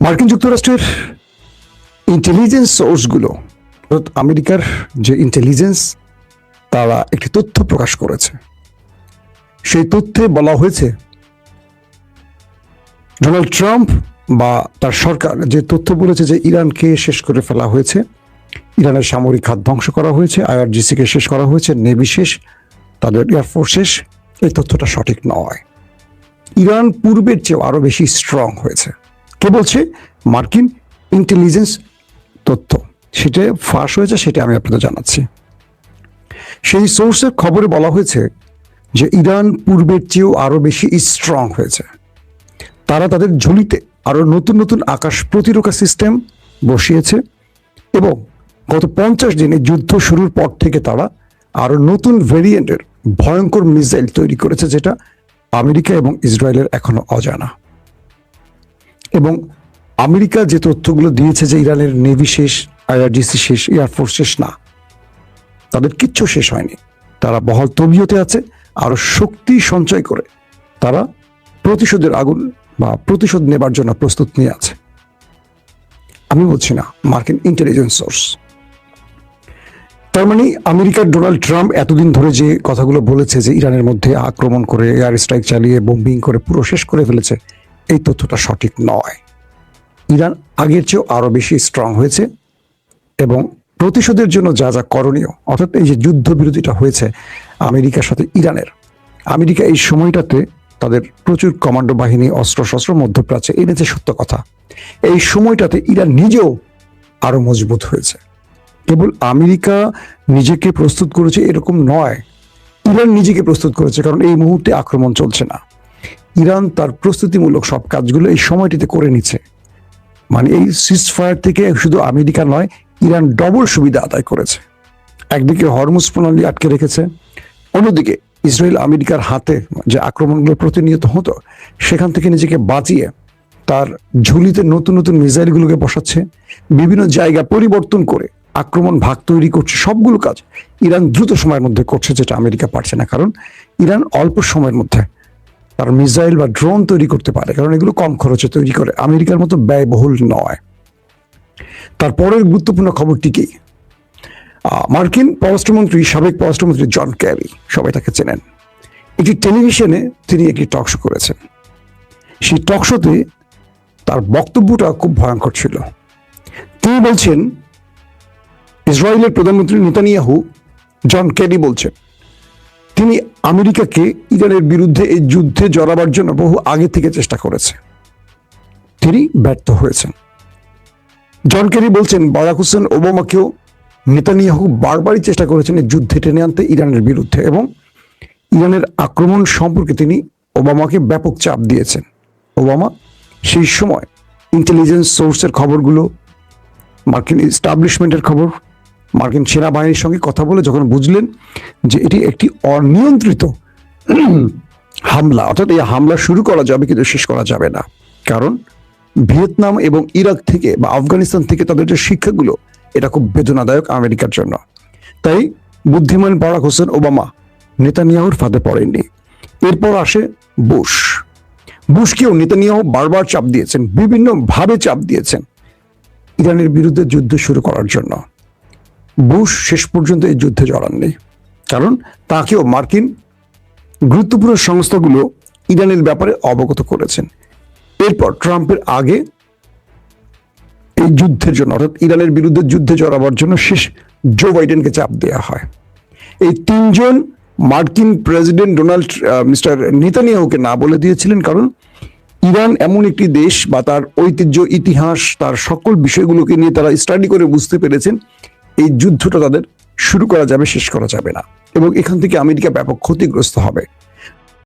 মার্কিন যুক্তরাষ্ট্রের ইন্টেলিজেন্স সোর্সগুলো, আমেরিকার যে ইন্টেলিজেন্স, তারা একটি তথ্য প্রকাশ করেছে। সেই তথ্যে বলা হয়েছে ডোনাল্ড ট্রাম্প বা তার সরকার যে তথ্য বলেছে যে ইরানকে শেষ করে ফেলা হয়েছে, ইরানের সামরিক খাত ধ্বংস করা হয়েছে, আইআরজিসিকে শেষ করা হয়েছে, নেভি শেষ, তাদের এয়ারফোর্স শেষ, এই তথ্যটা সঠিক নয়। ইরান পূর্বের চেয়েও আরো বেশি স্ট্রং হয়েছে। কে বলছে? মার্কিন ইন্টেলিজেন্স তথ্য। সেটা ফাঁস হয়েছে, সেটা আমি আপনাদের জানাচ্ছি। সেই সোর্সের খবরে বলা হয়েছে যে ইরান পূর্বের চেয়েও আরো বেশি স্ট্রং হয়েছে। তারা তাদের ঝুলিতে আরো নতুন নতুন আকাশ প্রতিরক্ষা সিস্টেম বসিয়েছে এবং গত 50 দিনে যুদ্ধ শুরুর পর থেকে তারা আরো নতুন ভেরিয়েন্টের ভয়ঙ্কর মিসাইল তৈরি করেছে, যেটা আমেরিকা এবং ইসরায়েলের এখনো অজানা। এবং আমেরিকা যে তথ্যগুলো দিয়েছে যে ইরানের নেভি শেষ, আইআরজিসি শেষ, এয়ারফোর্স শেষ, না, তাদের কিচ্ছু শেষ হয়নি। তারা বহাল তবিয়তে আছে, আরো শক্তি সঞ্চয় করে তারা প্রতিশোধের আগুন বা প্রতিশোধ নেবার জন্য প্রস্তুত নিয়ে আছে। আমি বলছি না, মার্কিন ইন্টেলিজেন্স সোর্স। তার মানে আমেরিকার ডোনাল্ড ট্রাম্প এতদিন ধরে যে কথাগুলো বলেছে যে ইরানের মধ্যে আক্রমণ করে, এয়ার স্ট্রাইক চালিয়ে, বোম্বিং করে পুরো শেষ করে ফেলেছে, এই তথ্যটা সঠিক নয়। ইরান আগের চেয়েও আরো বেশি স্ট্রং হয়েছে এবং প্রতিশোধের জন্য যা যা করণীয়, অর্থাৎ এই যে যুদ্ধবিরতিটা হয়েছে আমেরিকার সাথে ইরানের, আমেরিকা এই সময়টাতে তাদের প্রচুর কমান্ডো বাহিনী, অস্ত্রশস্ত্র মধ্যপ্রাচ্যে এনেছে, সত্য কথা। এই সময়টাতে ইরান নিজেও আরো মজবুত হয়েছে। কেবল আমেরিকা নিজেকে প্রস্তুত করেছে এরকম নয়, ইরান নিজেকে প্রস্তুত করেছে, কারণ এই মুহূর্তে আক্রমণ চলছে না। ইরান তার প্রস্তুতিমূলক সব কাজগুলো এই সময়টিতে করে নিচ্ছে। মানে এই সিজফায়ার থেকে শুধু আমেরিকা নয়, ইরান ডবল সুবিধা আদায় করেছে। একদিকে হরমুজ প্রণালী আটকে রেখেছে, অন্যদিকে ইসরায়েল আমেরিকার হাতে যে আক্রমণগুলো প্রতিনিয়ত হতো, সেখান থেকে নিজেকে বাঁচিয়ে তার ঝুলিতে নতুন নতুন মিসাইলগুলোকে বসাচ্ছে, বিভিন্ন জায়গা পরিবর্তন করে আক্রমণ ভাগ তৈরি করছে। সবগুলো কাজ ইরান দ্রুত সময়ের মধ্যে করছে, যেটা আমেরিকা পারছে না। কারণ ইরান অল্প সময়ের মধ্যে তার মিসাইল বা ড্রোন তৈরি করতে পারে, কারণ এগুলো কম খরচে তৈরি করে, আমেরিকার মতো ব্যয়বহুল নয়। তারপরের গুরুত্বপূর্ণ খবরটি কি? মার্কিন পররাষ্ট্রমন্ত্রী, সাবেক পররাষ্ট্রমন্ত্রী জন ক্যারি, সবাই তাকে চেনেন, একটি টেলিভিশনে তিনি একটি টক শো করেছেন। সেই টক শোতে তার বক্তব্যটা খুব ভয়ঙ্কর ছিল। তিনি বলছেন, ইসরায়েলের প্রধানমন্ত্রী নেতানিয়াহু, জন ক্যারি বলছেন, তিনি আমেরিকাকে ইরানের বিরুদ্ধে এই যুদ্ধে জড়াবার জন্য বহু আগে থেকে চেষ্টা করেছে, তিনি ব্যর্থ হয়েছেন। জন ক্যারি বলছেন, বারাক হোসেন ওবামাকেও নেতানিয়াহু বারবারই চেষ্টা করেছেন এই যুদ্ধে টেনে আনতে ইরানের বিরুদ্ধে, এবং ইরানের আক্রমণ সম্পর্কে তিনি ওবামাকে ব্যাপক চাপ দিয়েছেন। ওবামা সেই সময় ইন্টেলিজেন্স সোর্সের খবরগুলো, মার্কিন এস্টাবলিশমেন্টের খবর, মার্কিন সেনাবাহিনীর সঙ্গে কথা বলে যখন বুঝলেন যে এটি একটি অনিয়ন্ত্রিত হামলা, অর্থাৎ এই হামলা শুরু করা যাবে কিন্তু শেষ করা যাবে না, কারণ ভিয়েতনাম এবং ইরাক থেকে বা আফগানিস্তান থেকে তাদের যে শিক্ষাগুলো, এটা খুব বেদনাদায়ক আমেরিকার জন্য। তাই বুদ্ধিমান বারাক হোসেন ওবামা নেতানিয়াহুর ফাঁদে পড়েননি। এরপর আসে বুশকেও নেতানিয়াহু বারবার চাপ দিয়েছেন, বিভিন্ন ভাবে চাপ দিয়েছেন ইরানের বিরুদ্ধে যুদ্ধ শুরু করার জন্য। বুশ শেষ পর্যন্ত এই যুদ্ধে জড়াননি, কারণ তাকেও মার্কিন গুরুত্বপূর্ণ সংস্থাগুলো ইরানের ব্যাপারে অবগত করেছেন। এরপর ট্রাম্পের আগে এই যুদ্ধের জন্য, অর্থাৎ ইরানের বিরুদ্ধে যুদ্ধে জড়াবার জন্য শেষ জো বাইডেনকে চাপ দেওয়া হয়। এই তিনজন মার্কিন প্রেসিডেন্ট মিস্টার নেতানিয়াহুকে না বলে দিয়েছিলেন, কারণ ইরান এমন একটি দেশ বা তার ঐতিহ্য, ইতিহাস, তার সকল বিষয়গুলোকে নিয়ে তারা স্টাডি করে বুঝতে পেরেছেন এই যুদ্ধটা তাদের শুরু করা যাবে, শেষ করা যাবে না, এবং এখান থেকে আমেরিকা ব্যাপক ক্ষতিগ্রস্ত হবে।